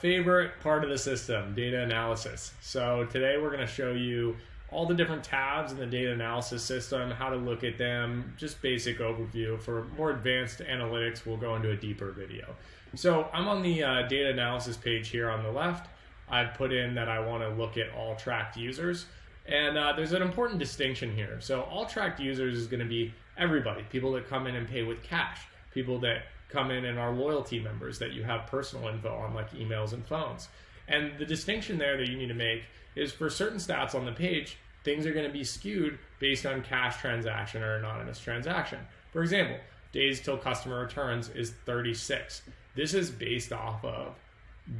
favorite part of the system, data analysis. So today we're going to show you all the different tabs in the data analysis system, how to look at them, just basic overview. For more advanced analytics, we'll go into a deeper video. So I'm on the data analysis page here on the left. I've put in that I want to look at all tracked users. And there's an important distinction here. So all tracked users is going to be everybody, people that come in and pay with cash, people that come in and are loyalty members that you have personal info on, like emails and phones. And the distinction there that you need to make is for certain stats on the page, things are going to be skewed based on cash transaction or anonymous transaction. For example, days till customer returns is 36. This is based off of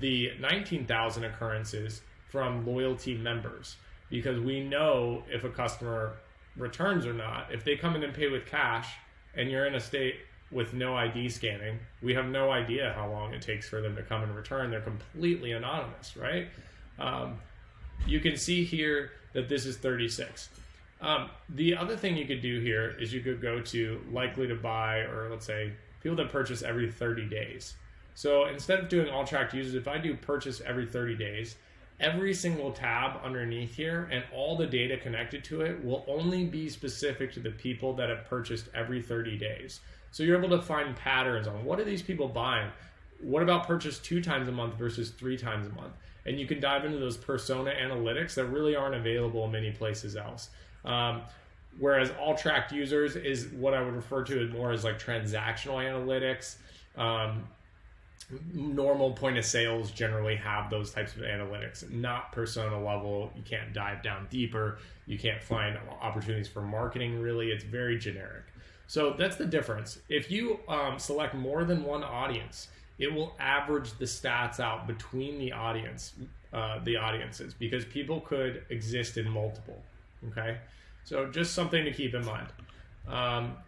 the 19,000 occurrences from loyalty members, because we know if a customer returns or not. If they come in and pay with cash and you're in a state with no ID scanning, we have no idea how long it takes for them to come and return. They're completely anonymous, right? You can see here that this is 36. The other thing you could do here is you could go to likely to buy, or let's say people that purchase every 30 days. So instead of doing all tracked users, if I do purchase every 30 days, every single tab underneath here and all the data connected to it will only be specific to the people that have purchased every 30 days. So you're able to find patterns on what are these people buying? What about purchase 2 times a month versus 3 times a month? And you can dive into those persona analytics that really aren't available in many places else. Whereas all tracked users is what I would refer to as more as like transactional analytics. Normal point of sales generally have those types of analytics, not persona level. You can't dive down deeper. You can't find opportunities for marketing really. It's very generic. So that's the difference. If you select more than one audience, it will average the stats out between the audiences, because people could exist in multiple. Okay, so just something to keep in mind.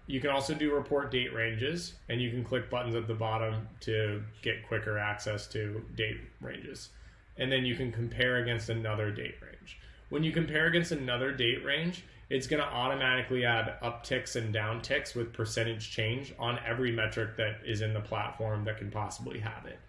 You can also do report date ranges, and you can click buttons at the bottom to get quicker access to date ranges. And then you can compare against another date range. When you compare against another date range, it's going to automatically add upticks and downticks with percentage change on every metric that is in the platform that can possibly have it.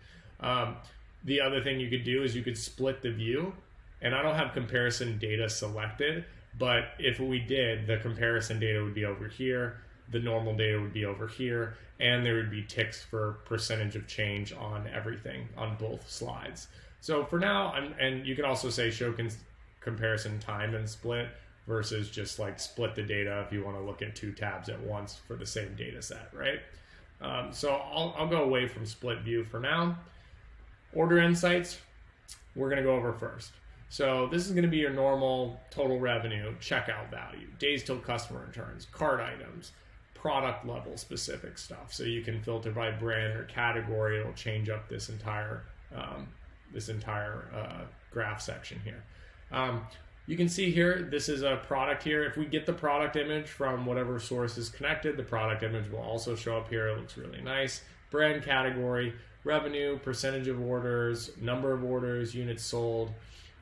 The other thing you could do is you could split the view, and I don't have comparison data selected, but if we did, the comparison data would be over here, the normal data would be over here, and there would be ticks for percentage of change on everything on both slides. So for now, and you can also say show comparison time and split versus just like split the data if you want to look at 2 tabs at once for the same data set, right? So I'll go away from split view for now. Order insights, we're going to go over first. So this is going to be your normal total revenue, checkout value, days till customer returns, cart items, product level specific stuff. So you can filter by brand or category. It'll change up this entire graph section here. You can see here, this is a product here. If we get the product image from whatever source is connected, the product image will also show up here. It looks really nice. Brand category, revenue, percentage of orders, number of orders, units sold,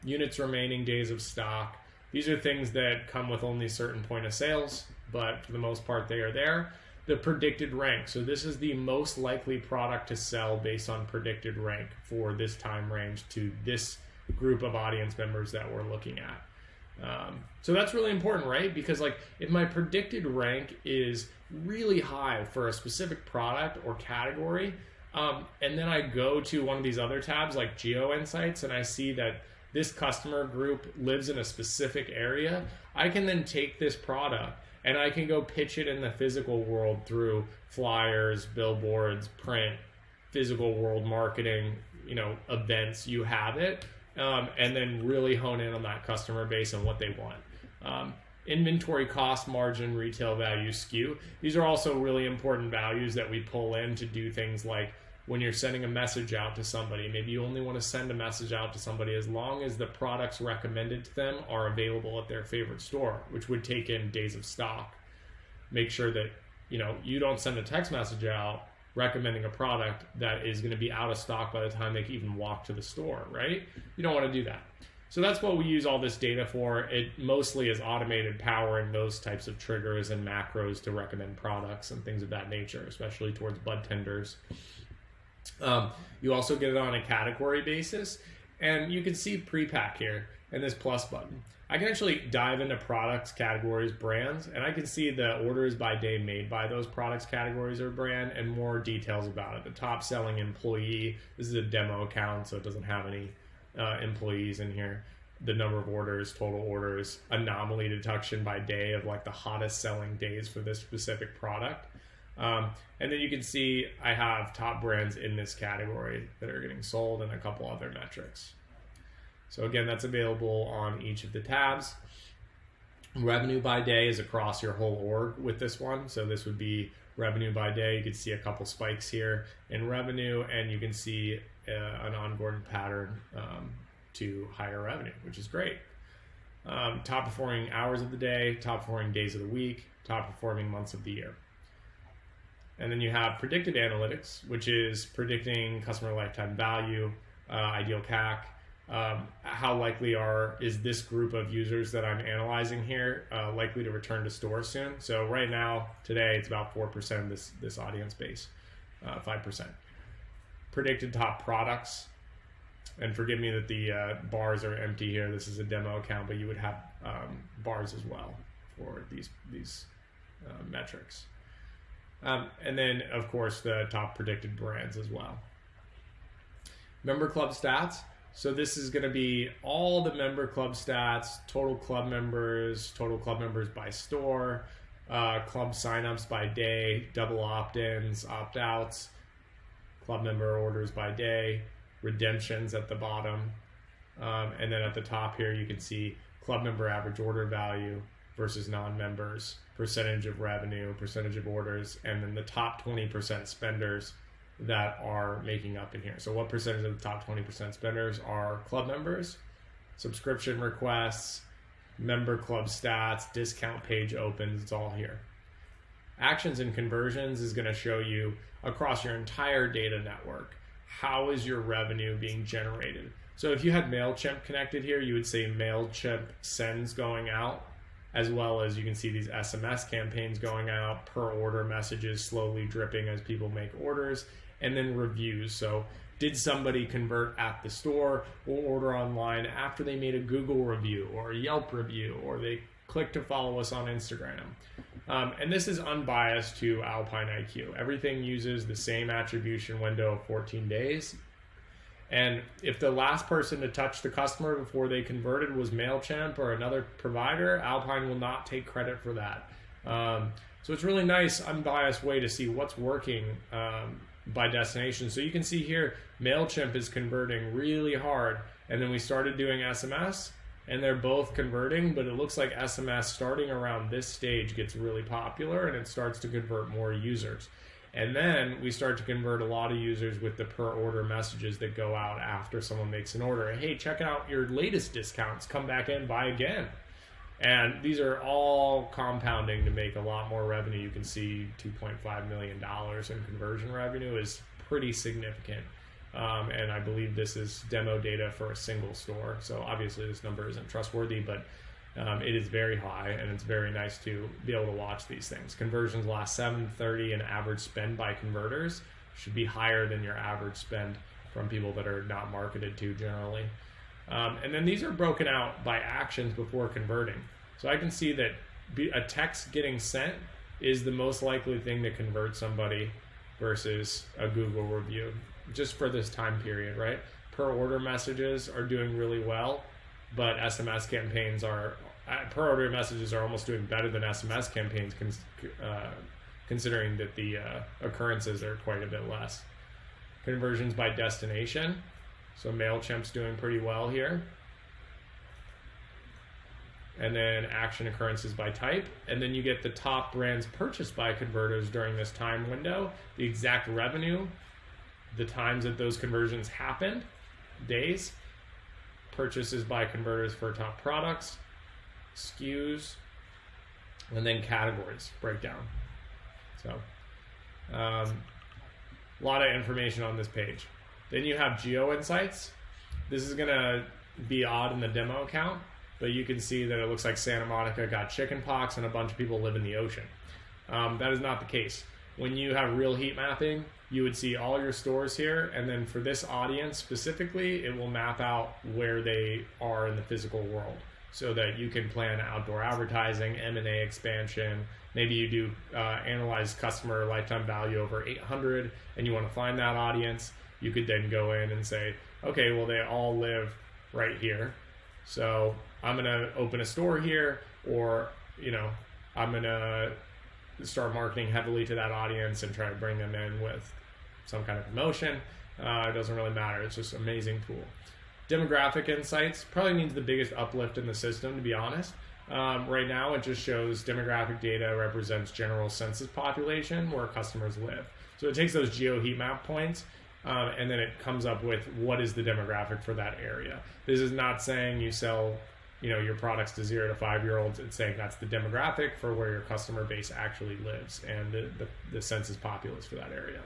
units remaining, days of stock. These are things that come with only certain point of sales, but for the most part they are there. The predicted rank. So this is the most likely product to sell based on predicted rank for this time range to this group of audience members that we're looking at. So that's really important, right? Because like if my predicted rank is really high for a specific product or category, and then I go to one of these other tabs like Geo Insights and I see that this customer group lives in a specific area, I can then take this product and I can go pitch it in the physical world through flyers, billboards, print, physical world marketing, events, you have it. And then really hone in on that customer base and what they want. Inventory cost, margin, retail value, SKU. These are also really important values that we pull in to do things like when you're sending a message out to somebody, maybe you only want to send a message out to somebody as long as the products recommended to them are available at their favorite store, which would take in days of stock. Make sure that you don't send a text message out recommending a product that is going to be out of stock by the time they can even walk to the store, right? You don't want to do that. So that's what we use all this data for. It mostly is automated power and those types of triggers and macros to recommend products and things of that nature, especially towards bud tenders. You also get it on a category basis, and you can see pre-pack here and this plus button. I can actually dive into products, categories, brands, and I can see the orders by day made by those products, categories, or brand, and more details about it. The top selling employee, this is a demo account, so it doesn't have any employees in here. The number of orders, total orders, anomaly detection by day of like the hottest selling days for this specific product. And then you can see I have top brands in this category that are getting sold and a couple other metrics. So again, that's available on each of the tabs. Revenue by day is across your whole org with this one. So this would be revenue by day. You can see a couple spikes here in revenue, and you can see an ongoing pattern to higher revenue, which is great. Top performing hours of the day, top performing days of the week, top performing months of the year. And then you have Predictive Analytics, which is predicting customer lifetime value, ideal CAC, how likely is this group of users that I'm analyzing here likely to return to store soon. So right now, today, it's about 4% of this audience base, 5%. Predicted top products, and forgive me that the bars are empty here. This is a demo account, but you would have bars as well for these metrics. And then, of course, the top predicted brands as well. Member club stats. So this is going to be all the member club stats, total club members by store, club signups by day, double opt-ins, opt-outs, club member orders by day, redemptions at the bottom. And then at the top here, you can see club member average order value versus non-members, percentage of revenue, percentage of orders, and then the top 20% spenders that are making up in here. So what percentage of the top 20% spenders are club members, subscription requests, member club stats, discount page opens, it's all here. Actions and conversions is going to show you across your entire data network, how is your revenue being generated? So if you had MailChimp connected here, you would say MailChimp sends going out, as well as you can see these SMS campaigns going out, per order messages slowly dripping as people make orders, and then reviews. So did somebody convert at the store or order online after they made a Google review or a Yelp review, or they clicked to follow us on Instagram? And this is unbiased to Alpine IQ. Everything uses the same attribution window of 14 days. And if the last person to touch the customer before they converted was MailChimp or another provider, Alpine will not take credit for that. So it's really nice, unbiased way to see what's working by destination. So you can see here, MailChimp is converting really hard. And then we started doing SMS, and they're both converting, but it looks like SMS starting around this stage gets really popular, and it starts to convert more users. And then we start to convert a lot of users with the per order messages that go out after someone makes an order. Hey, check out your latest discounts, come back in, buy again. And these are all compounding to make a lot more revenue. You can see $2.5 million in conversion revenue is pretty significant. And I believe this is demo data for a single store. So obviously this number isn't trustworthy, but it is very high, and it's very nice to be able to watch these things. Conversions last 7:30, and average spend by converters should be higher than your average spend from people that are not marketed to generally. And then these are broken out by actions before converting. So I can see that a text getting sent is the most likely thing to convert somebody versus a Google review, just for this time period, right? Per order messages are doing really well, but SMS campaigns per order messages are almost doing better than SMS campaigns, considering that the occurrences are quite a bit less. Conversions by destination. So MailChimp's doing pretty well here. And then action occurrences by type. And then you get the top brands purchased by converters during this time window, the exact revenue, the times that those conversions happened, days, purchases by converters for top products, SKUs, and then categories breakdown. So a lot of information on this page. Then you have Geo Insights. This is going to be odd in the demo account, but you can see that it looks like Santa Monica got chickenpox and a bunch of people live in the ocean. That is not the case. When you have real heat mapping, you would see all your stores here, and then for this audience specifically, it will map out where they are in the physical world so that you can plan outdoor advertising, M&A expansion. Maybe you do analyze customer lifetime value over 800 and you want to find that audience. You could then go in and say, okay, well, they all live right here, so I'm going to open a store here, or I'm going to start marketing heavily to that audience and try to bring them in with some kind of promotion. It doesn't really matter. It's just an amazing tool. Demographic Insights probably needs the biggest uplift in the system, to be honest. Right now, it just shows demographic data represents general census population where customers live. So it takes those geo heat map points, and then it comes up with what is the demographic for that area. This is not saying you sell your products to 0 to 5-year-olds. It's saying that's the demographic for where your customer base actually lives and the census populace for that area.